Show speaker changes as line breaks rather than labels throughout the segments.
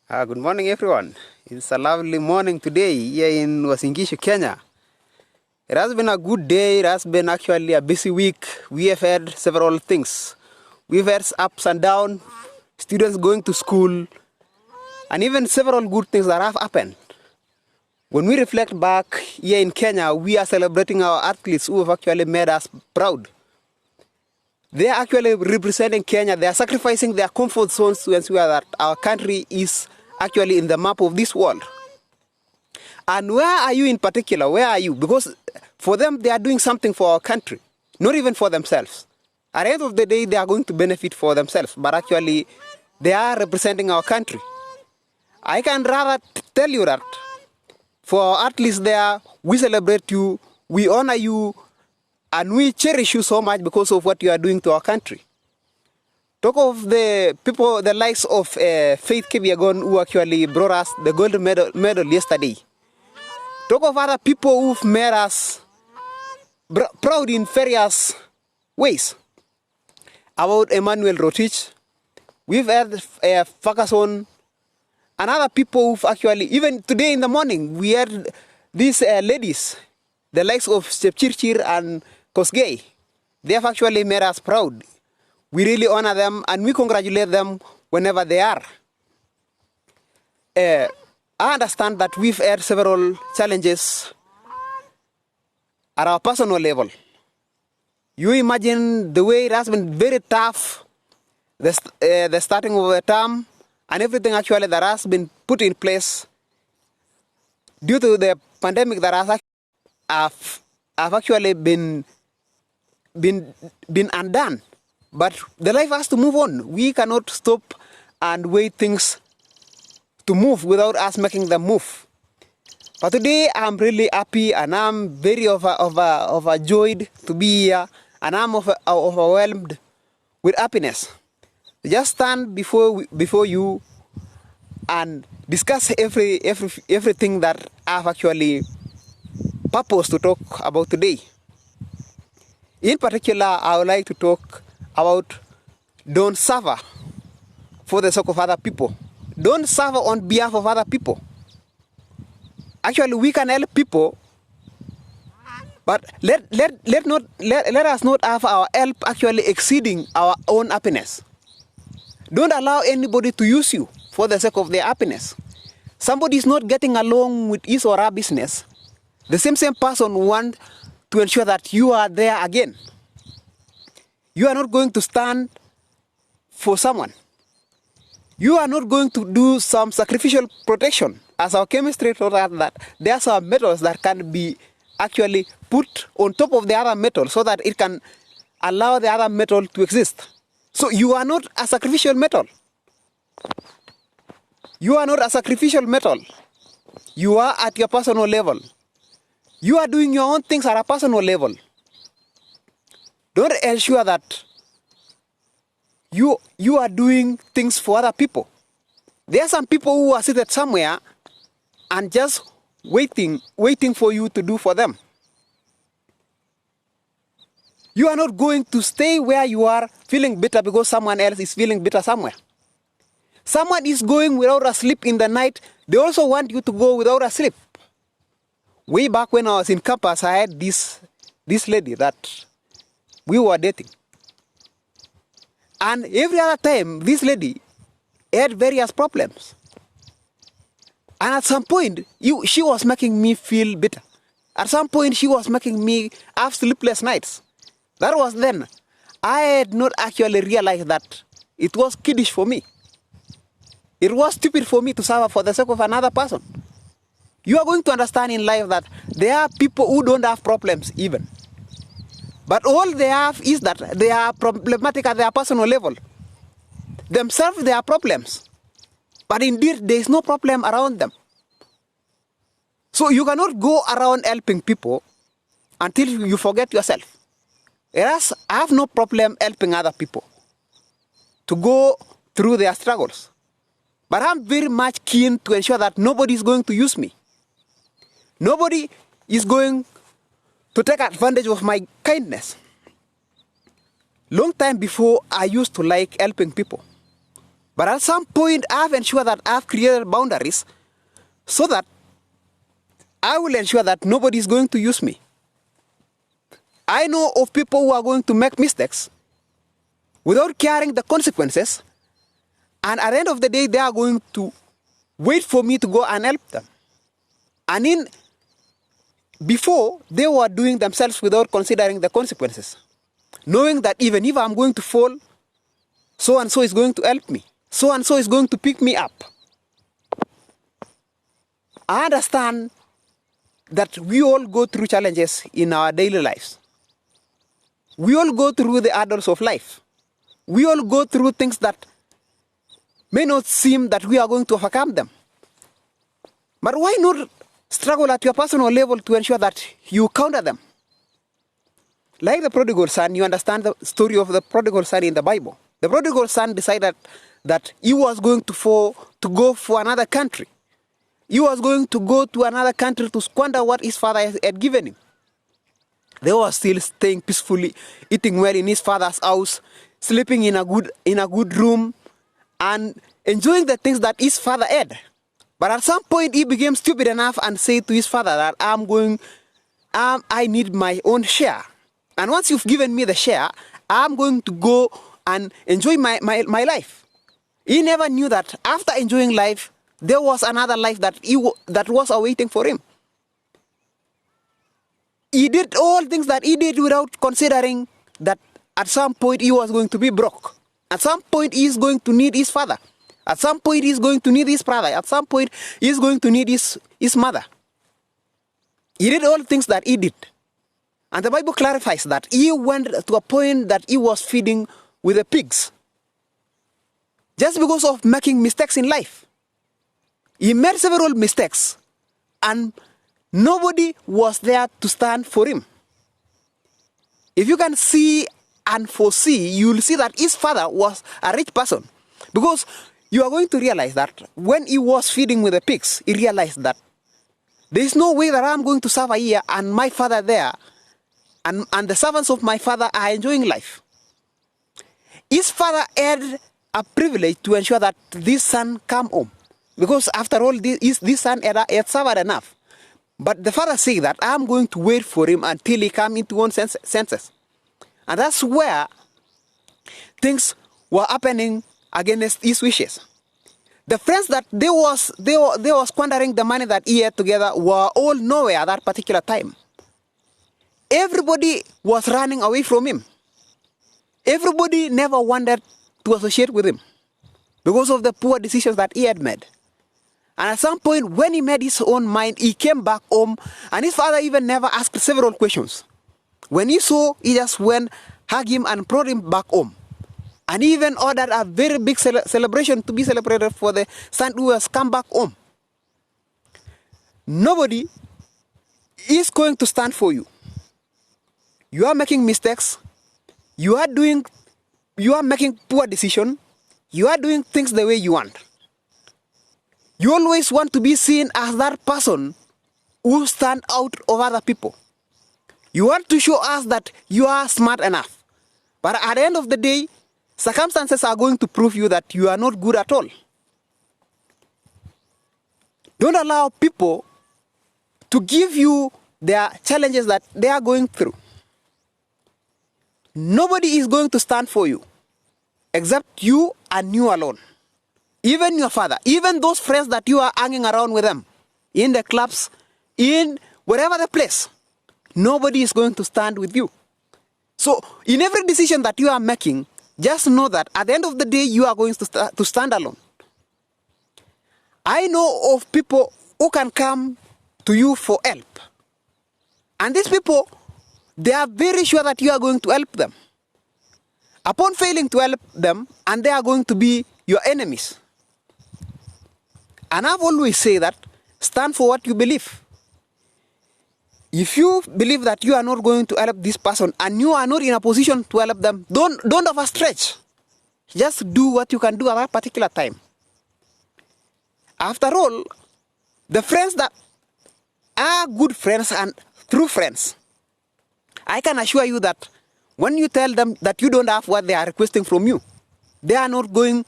Good morning, everyone. It's a lovely morning today here in Uasin Gishu, Kenya. It has been a good day. It has been actually a busy week. We have had several things. We've had ups and downs, students going to school, and even several good things that have happened. When we reflect back here in Kenya, we are celebrating our athletes who have actually made us proud. They are actually representing Kenya. They are sacrificing their comfort zones to ensure that our country is actually in the map of this world. And where are you in particular? Where are you? Because for them, they are doing something for our country, not even for themselves. At the end of the day, they are going to benefit for themselves, but actually, they are representing our country. I can rather tell you that for our athletes there, we celebrate you, we honor you, and we cherish you so much because of what you are doing to our country. Talk of the people, the likes of Faith Kipyegon, who actually brought us the gold medal yesterday. Talk of other people who've made us proud in various ways. About Emmanuel Rotich, we've had Ferguson, and other people who've actually, even today in the morning, we had these ladies, the likes of Chepchirchir and Kosgei. They have actually made us proud. We really honor them and we congratulate them whenever they are. I understand that we've had several challenges at our personal level. You imagine the way it has been very tough, the starting of the term and everything actually that has been put in place due to the pandemic that has actually been undone. But the life has to move on. We cannot stop and wait things to move without us making them move. But today I'm really happy and I'm very overjoyed to be here, and I'm overwhelmed with happiness. Just stand before you and discuss everything that I've actually purposed to talk about today. In particular, I would like to talk about don't suffer for the sake of other people. Don't suffer on behalf of other people. Actually, we can help people, but let us not have our help actually exceeding our own happiness. Don't allow anybody to use you for the sake of their happiness. Somebody is not getting along with his or her business. The same person wants to ensure that you are there again. You are not going to stand for someone. You are not going to do some sacrificial protection. As our chemistry taught us that there are some metals that can be actually put on top of the other metal so that it can allow the other metal to exist. So you are not a sacrificial metal. You are not a sacrificial metal. You are at your personal level. You are doing your own things at a personal level. Don't ensure that you are doing things for other people. There are some people who are seated somewhere and just waiting for you to do for them. You are not going to stay where you are feeling bitter because someone else is feeling bitter somewhere. Someone is going without a sleep in the night. They also want you to go without a sleep. Way back when I was in campus, I had this lady that we were dating. And every other time, this lady had various problems. And at some point, she was making me feel bitter. At some point, she was making me have sleepless nights. That was then. I had not actually realized that it was kiddish for me. It was stupid for me to suffer for the sake of another person. You are going to understand in life that there are people who don't have problems even. But all they have is that they are problematic at their personal level. Themselves, they are problems. But indeed, there is no problem around them. So you cannot go around helping people until you forget yourself. Whereas I have no problem helping other people to go through their struggles. But I'm very much keen to ensure that nobody is going to use me. Nobody is going to take advantage of my kindness. Long time before, I used to like helping people. But at some point, I've ensured that I've created boundaries so that I will ensure that nobody is going to use me. I know of people who are going to make mistakes without caring the consequences, and at the end of the day, they are going to wait for me to go and help them. And before, they were doing themselves without considering the consequences, knowing that even if I'm going to fall, so-and-so is going to help me. So-and-so is going to pick me up. I understand that we all go through challenges in our daily lives. We all go through the hurdles of life. We all go through things that may not seem that we are going to overcome them. But why not struggle at your personal level to ensure that you counter them? Like the prodigal son, you understand the story of the prodigal son in the Bible. The prodigal son decided that he was going to go for another country. He was going to go to another country to squander what his father had given him. They were still staying peacefully, eating well in his father's house, sleeping in a good room, and enjoying the things that his father had. But at some point, he became stupid enough and said to his father that I need my own share. And once you've given me the share, I'm going to go and enjoy my life. He never knew that after enjoying life, there was another life that was awaiting for him. He did all things that he did without considering that at some point he was going to be broke. At some point he is going to need his father. At some point he is going to need his brother. At some point he is going to need his mother. He did all things that he did. And the Bible clarifies that he went to a point that he was feeding with the pigs. Just because of making mistakes in life. He made several mistakes and nobody was there to stand for him. If you can see and foresee, you will see that his father was a rich person. Because you are going to realize that when he was feeding with the pigs, he realized that there is no way that I'm going to suffer here and my father there and the servants of my father are enjoying life. His father had a privilege to ensure that this son come home. Because after all, this son had suffered enough. But the father said that I'm going to wait for him until he comes into his own senses. And that's where things were happening against his wishes. The friends that they were squandering the money that he had together were all nowhere at that particular time. Everybody was running away from him. Everybody never wanted to associate with him because of the poor decisions that he had made. And at some point, when he made his own mind, he came back home, and his father even never asked several questions. When he saw, he just went, hugged him, and brought him back home. And he even ordered a very big celebration to be celebrated for the son who has come back home. Nobody is going to stand for you. You are making mistakes. You are making poor decisions. You are doing things the way you want. You always want to be seen as that person who stands out of other people. You want to show us that you are smart enough. But at the end of the day, circumstances are going to prove you that you are not good at all. Don't allow people to give you their challenges that they are going through. Nobody is going to stand for you except you and you alone. Even your father, even those friends that you are hanging around with them, in the clubs, in wherever the place, nobody is going to stand with you. So in every decision that you are making, just know that at the end of the day, you are going to stand alone. I know of people who can come to you for help. And these people, they are very sure that you are going to help them. Upon failing to help them, and they are going to be your enemies. And I've always said that, stand for what you believe. If you believe that you are not going to help this person and you are not in a position to help them, don't overstretch. Just do what you can do at that particular time. After all, the friends that are good friends and true friends, I can assure you that when you tell them that you don't have what they are requesting from you, they are not going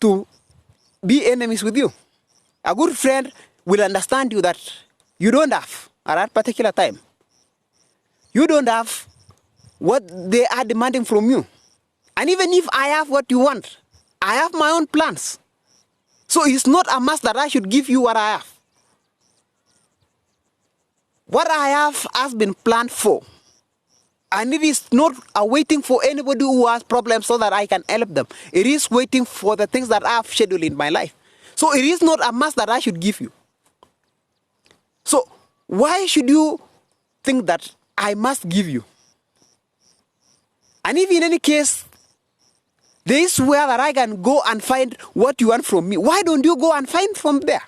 to be enemies with you. A good friend will understand you that you don't have at that particular time. You don't have what they are demanding from you. And even if I have what you want, I have my own plans. So it's not a must that I should give you what I have. What I have has been planned for. And it is not waiting for anybody who has problems so that I can help them. It is waiting for the things that I have scheduled in my life. So it is not a must that I should give you. So why should you think that I must give you? And if in any case, there is where that I can go and find what you want from me, why don't you go and find from there?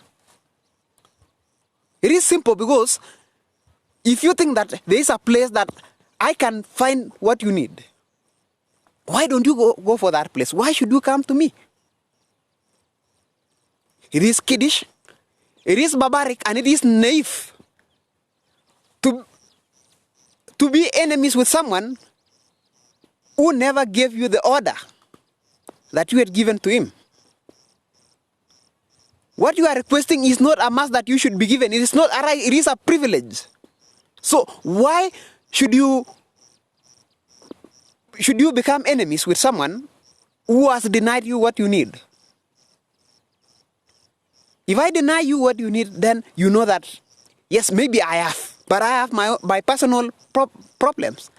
It is simple, because if you think that there is a place that I can find what you need, why don't you go for that place? Why should you come to me? It is kiddish, it is barbaric, and it is naive to be enemies with someone who never gave you the order that you had given to him. What you are requesting is not a must that you should be given. It is not a right, it is a privilege. So why should you become enemies with someone who has denied you what you need? If I deny you what you need, then you know that, yes, maybe I have, but I have my personal problems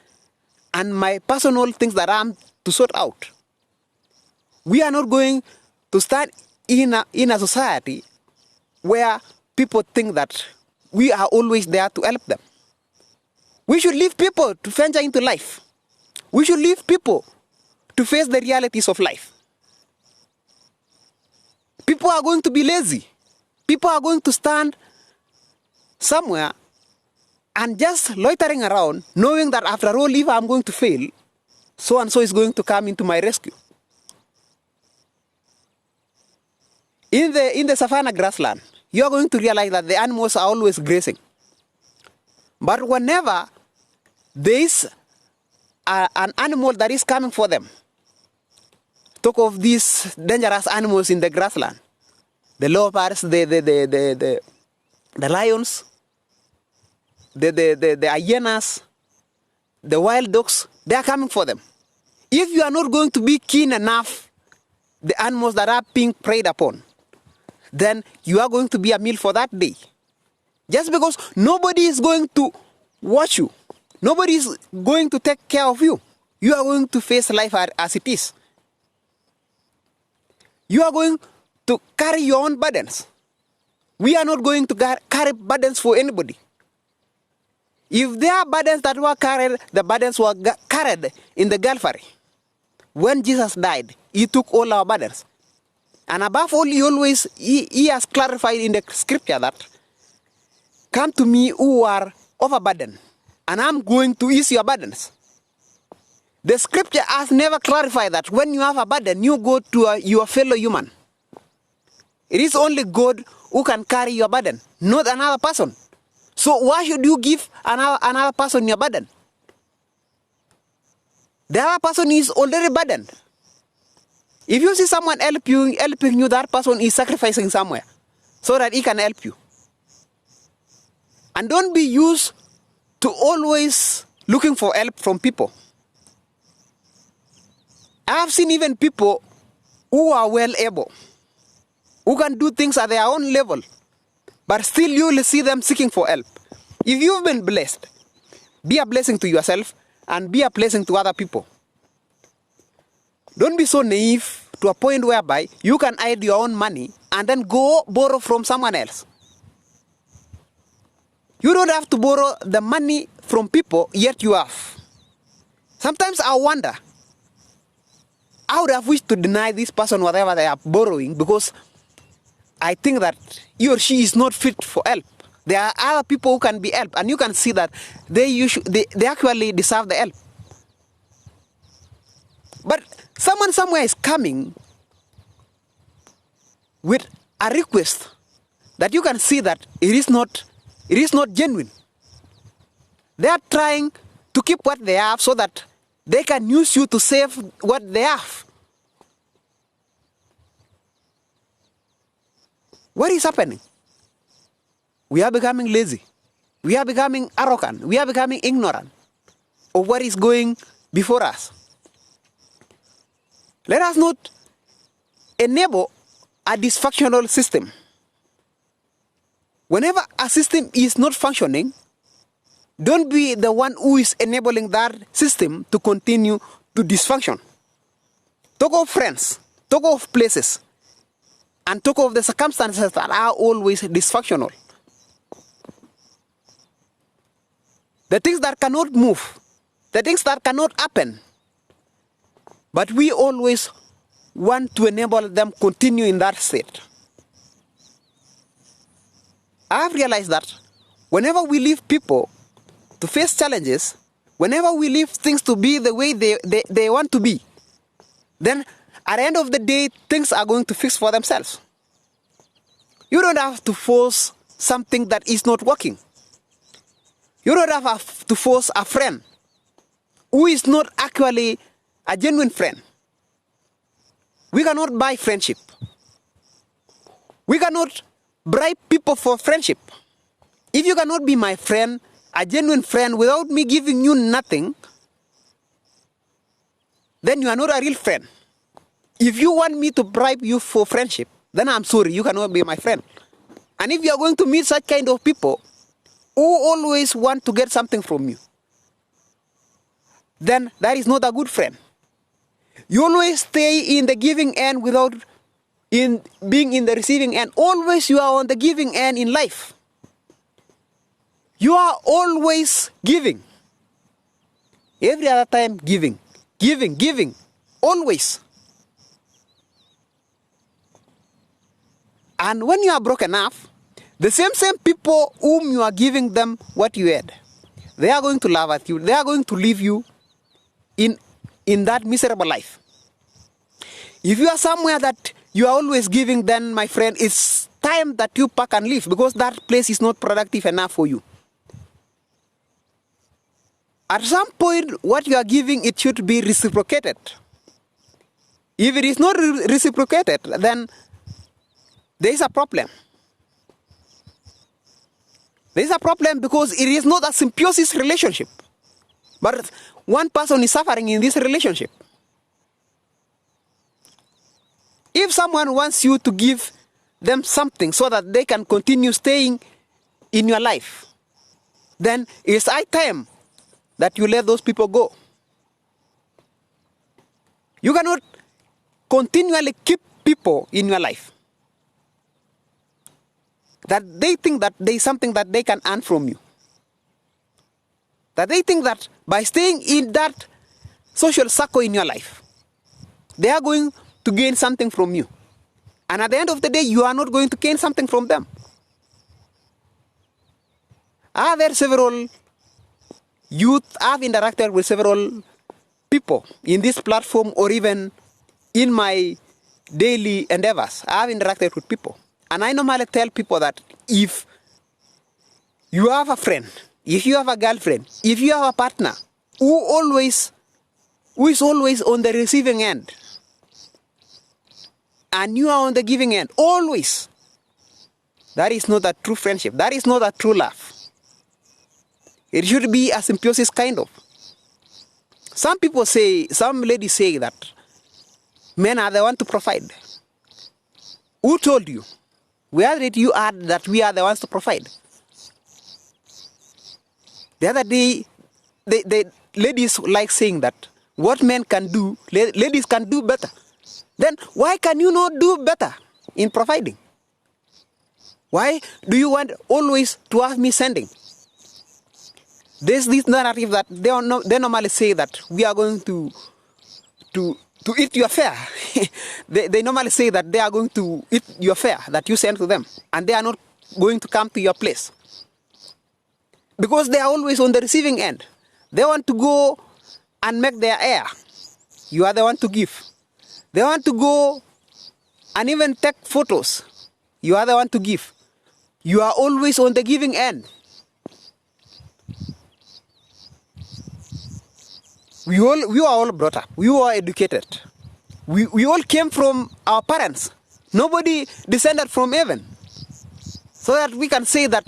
and my personal things that I'm to sort out. We are not going to stand in a society where people think that we are always there to help them. We should leave people to venture into life. We should leave people to face the realities of life. People are going to be lazy. People are going to stand somewhere and just loitering around, knowing that after all, if I'm going to fail, so and so is going to come into my rescue. In the savannah grassland, you are going to realize that the animals are always grazing. But whenever there is an animal that is coming for them, talk of these dangerous animals in the grassland, the leopards, the lions, the hyenas, the wild dogs, they are coming for them. If you are not going to be keen enough, the animals that are being preyed upon, then you are going to be a meal for that day. Just because nobody is going to watch you, nobody is going to take care of you, you are going to face life as it is. You are going to carry your own burdens. We are not going to carry burdens for anybody. If there are burdens that were carried, the burdens were carried in the Calvary. When Jesus died, he took all our burdens. And above all, he has clarified in the scripture that, come to me who are overburdened, and I'm going to ease your burdens. The scripture has never clarified that when you have a burden, you go to your fellow human. It is only God who can carry your burden, not another person. So why should you give another person your burden? The other person is already burdened. If you see someone helping you, that person is sacrificing somewhere so that he can help you. And don't be used to always looking for help from people. I have seen even people who are well able, who can do things at their own level, but still you will see them seeking for help. If you've been blessed, be a blessing to yourself and be a blessing to other people. Don't be so naive to a point whereby you can hide your own money and then go borrow from someone else. You don't have to borrow the money from people, yet you have. Sometimes I wonder, I would have wished to deny this person whatever they are borrowing, because I think that he or she is not fit for help. There are other people who can be helped, and you can see that they actually deserve the help. But someone somewhere is coming with a request that you can see that it is not genuine. They are trying to keep what they have so that they can use you to save what they have. What is happening? We are becoming lazy. We are becoming arrogant. We are becoming ignorant of what is going before us. Let us not enable a dysfunctional system. Whenever a system is not functioning, don't be the one who is enabling that system to continue to dysfunction. Talk of friends, talk of places, and talk of the circumstances that are always dysfunctional. The things that cannot move, the things that cannot happen, but we always want to enable them continue in that state. I have realized that whenever we leave people to face challenges, whenever we leave things to be the way they want to be, then at the end of the day, things are going to fix for themselves. You don't have to force something that is not working. You don't have to force a friend who is not actually a genuine friend. We cannot buy friendship. We cannot bribe people for friendship. If you cannot be my friend, a genuine friend, without me giving you nothing, then you are not a real friend. If you want me to bribe you for friendship, then I'm sorry, you cannot be my friend. And if you are going to meet such kind of people who always want to get something from you, then that is not a good friend. You always stay in the giving end without being in the receiving end. Always you are on the giving end in life. You are always giving. Every other time giving, always. And when you are broken off, the same people whom you are giving them what you had, they are going to laugh at you. They are going to leave you in that miserable life. If you are somewhere that you are always giving, then my friend, it's time that you pack and leave, because that place is not productive enough for you. At some point, what you are giving, it should be reciprocated. If it is not reciprocated, then there is a problem. There is a problem because it is not a symbiosis relationship, but one person is suffering in this relationship. If someone wants you to give them something so that they can continue staying in your life, then it's high time that you let those people go. You cannot continually keep people in your life that they think that there is something that they can earn from you. That they think that by staying in that social circle in your life, they are going to gain something from you. And at the end of the day, you are not going to gain something from them. Are there several youth? I've interacted with several people in this platform or even in my daily endeavors. I've interacted with people. And I normally tell people that if you have a friend, if you have a girlfriend, if you have a partner who is always on the receiving end, and you are on the giving end, always, that is not a true friendship. That is not a true love. It should be a symbiosis kind of. Some ladies say that men are the ones to provide. Who told you? Where did you add that we are the ones to provide? The other day, the ladies like saying that what men can do, ladies can do better. Then why can you not do better in providing? Why do you want always to have me sending? There's this narrative that they normally say that we are going to eat your fare. they normally say that they are going to eat your fare that you send to them, and they are not going to come to your place. Because they are always on the receiving end. They want to go and make their air. You are the one to give. They want to go and even take photos. You are the one to give. You are always on the giving end. We are all brought up. We were educated. We all came from our parents. Nobody descended from heaven. so that we can say that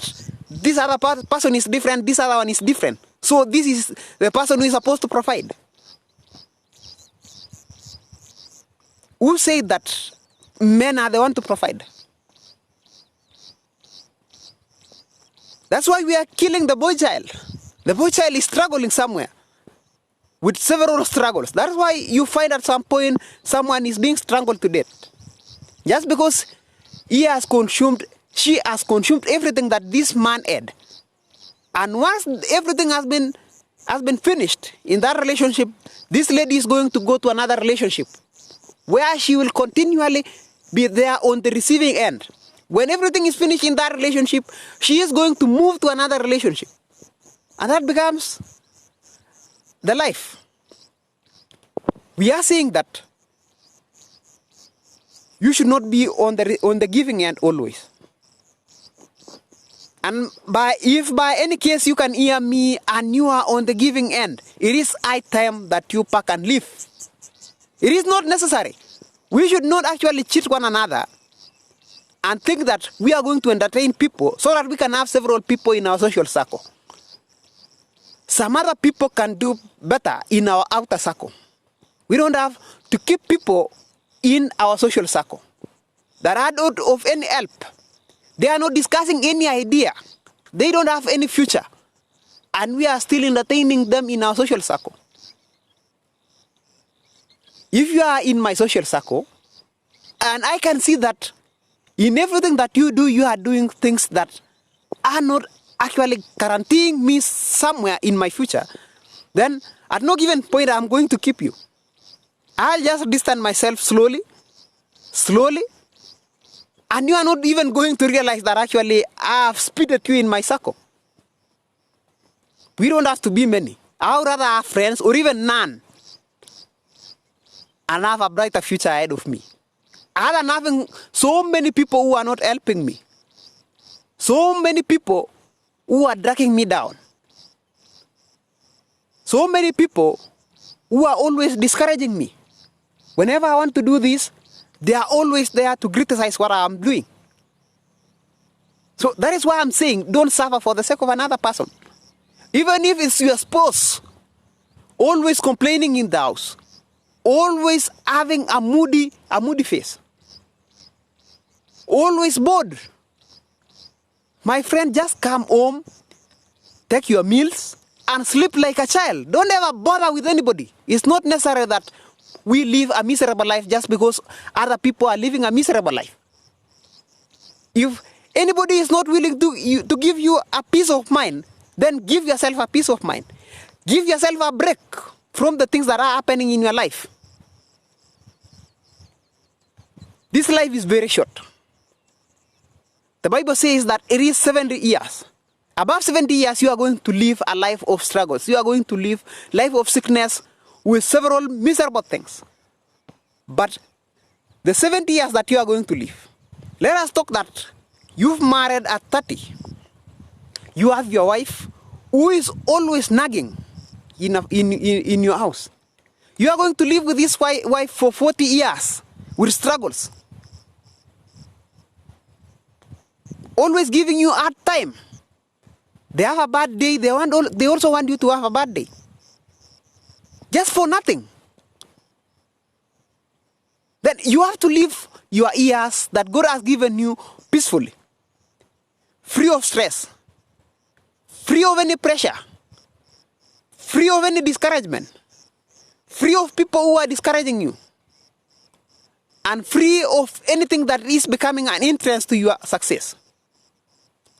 this other person is different, this other one is different. So this is the person who is supposed to provide. Who said that men are the one to provide? That's why we are killing the boy child. The boy child is struggling somewhere with several struggles. That's why you find at some point someone is being strangled to death. Just because she has consumed everything that this man had. And once everything has been finished in that relationship, this lady is going to go to another relationship where she will continually be there on the receiving end. When everything is finished in that relationship, she is going to move to another relationship. And that becomes the life. We are saying that you should not be on the giving end always. And if by any case you can hear me and you are on the giving end, it is high time that you pack and leave. It is not necessary. We should not actually cheat one another and think that we are going to entertain people so that we can have several people in our social circle. Some other people can do better in our outer circle. We don't have to keep people in our social circle that are not of any help. They are not discussing any idea. They don't have any future. And we are still entertaining them in our social circle. If you are in my social circle, and I can see that in everything that you do, you are doing things that are not actually guaranteeing me somewhere in my future, then at no given point I'm going to keep you. I'll just distance myself slowly, and you are not even going to realize that actually I've speeded you in my circle. We don't have to be many. I would rather have friends or even none and have a brighter future ahead of me, other than having so many people who are not helping me, so many people who are dragging me down, so many people who are always discouraging me. Whenever I want to do this, they are always there to criticize what I am doing. So that is why I'm saying don't suffer for the sake of another person. Even if it's your spouse, always complaining in the house, always having a moody face, always bored. My friend, just come home, take your meals, and sleep like a child. Don't ever bother with anybody. It's not necessary that we live a miserable life just because other people are living a miserable life. If anybody is not willing to give you a peace of mind, then give yourself a peace of mind. Give yourself a break from the things that are happening in your life. This life is very short. The Bible says that it is 70 years. Above 70 years, you are going to live a life of struggles. You are going to live a life of sickness with several miserable things. But the 70 years that you are going to live, let us talk that you've married at 30. You have your wife who is always nagging in your house. You are going to live with this wife for 40 years with struggles. Always giving you hard time. They have a bad day, they also want you to have a bad day. Just for nothing. Then you have to live your years that God has given you peacefully. Free of stress. Free of any pressure. Free of any discouragement. Free of people who are discouraging you. And free of anything that is becoming an hindrance to your success.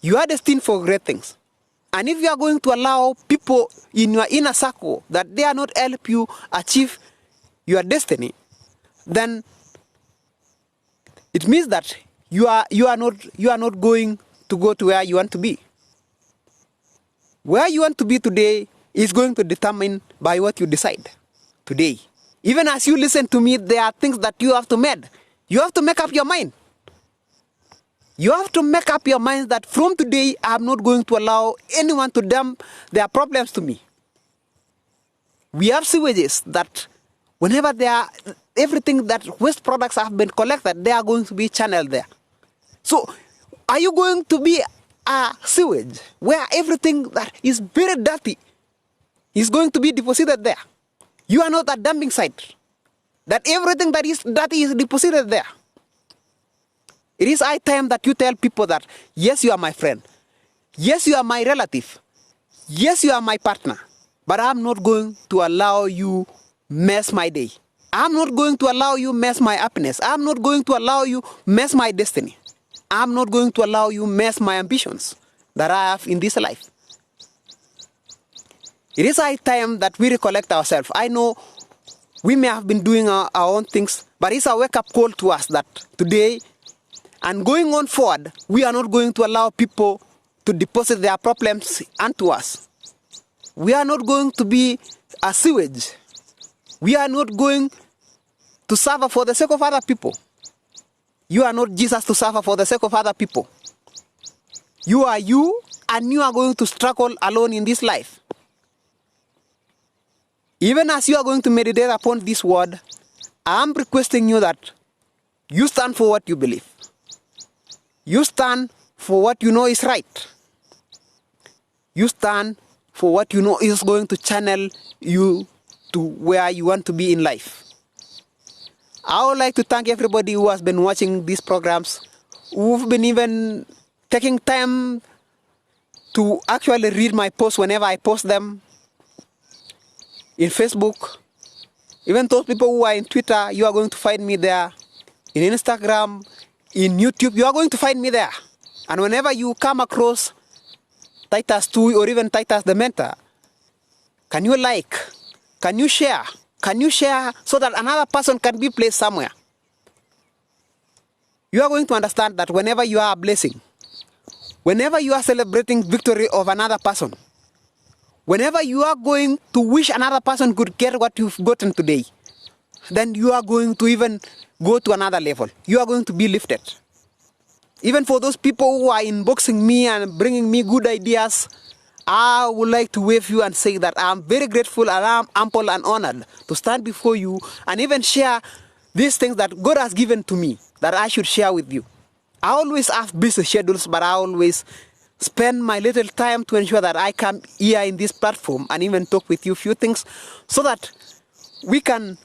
You are destined for great things. And if you are going to allow people in your inner circle that they are not help you achieve your destiny, then it means that you are not going to go to where you want to be. Where you want to be today is going to determine by what you decide today. Even as you listen to me, there are things that you have to make. You have to make up your mind. You have to make up your mind that from today, I'm not going to allow anyone to dump their problems to me. We have sewages that whenever everything that waste products have been collected, they are going to be channeled there. So Are you going to be a sewage where everything that is very dirty is going to be deposited there? You are not a dumping site that everything that is dirty is deposited there. It is high time that you tell people that, yes, you are my friend. Yes, you are my relative. Yes, you are my partner. But I'm not going to allow you mess my day. I'm not going to allow you mess my happiness. I'm not going to allow you mess my destiny. I'm not going to allow you mess my ambitions that I have in this life. It is high time that we recollect ourselves. I know we may have been doing our own things, but it's a wake-up call to us that today and going on forward, we are not going to allow people to deposit their problems onto us. We are not going to be a sewage. We are not going to suffer for the sake of other people. You are not Jesus to suffer for the sake of other people. You are you, and you are going to struggle alone in this life. Even as you are going to meditate upon this word, I am requesting you that you stand for what you believe. You stand for what you know is right. You stand for what you know is going to channel you to where you want to be in life. I would like to thank everybody who has been watching these programs, who've been even taking time to actually read my posts whenever I post them in Facebook. Even those people who are in Twitter, you are going to find me there. In Instagram, in YouTube, you are going to find me there. And whenever you come across Titus 2 or even Titus the Mentor, can you like? Can you share? Can you share so that another person can be placed somewhere? You are going to understand that whenever you are a blessing, whenever you are celebrating victory of another person, whenever you are going to wish another person could get what you've gotten today, then you are going to even go to another level. You are going to be lifted. Even for those people who are inboxing me and bringing me good ideas, I would like to wave you and say that I'm very grateful and I'm humble and honored to stand before you and even share these things that God has given to me that I should share with you. I always have busy schedules, but I always spend my little time to ensure that I come here in this platform and even talk with you a few things so that we can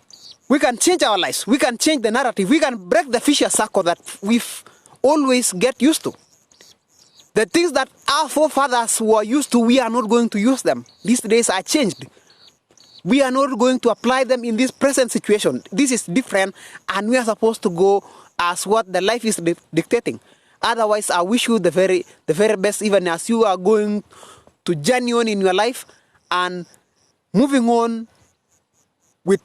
change our lives. We can change the narrative. We can break the vicious circle that we've always get used to. The things that our forefathers were used to, we are not going to use them. These days are changed. We are not going to apply them in this present situation. This is different, and we are supposed to go as what the life is dictating. Otherwise, I wish you the very best, even as you are going to journey on in your life and moving on with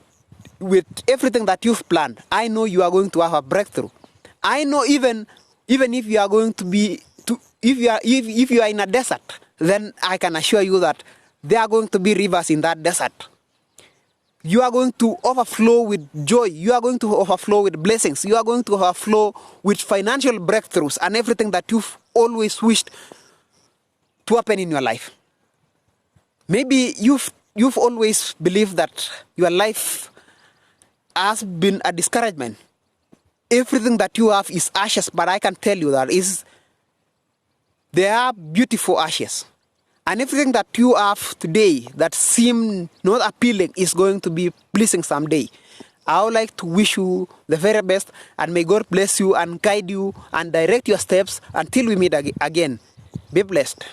everything that you've planned. I know you are going to have a breakthrough. I know even if you are going to be if you are in a desert, then I can assure you that there are going to be rivers in that desert. You are going to overflow with joy. You are going to overflow with blessings. You are going to overflow with financial breakthroughs and everything that you've always wished to happen in your life. Maybe you've always believed that your life has been a discouragement. Everything that you have is ashes, but I can tell you that they are beautiful ashes. And everything that you have today that seem not appealing is going to be pleasing someday. I would like to wish you the very best, and may God bless you and guide you and direct your steps until we meet again. Be blessed.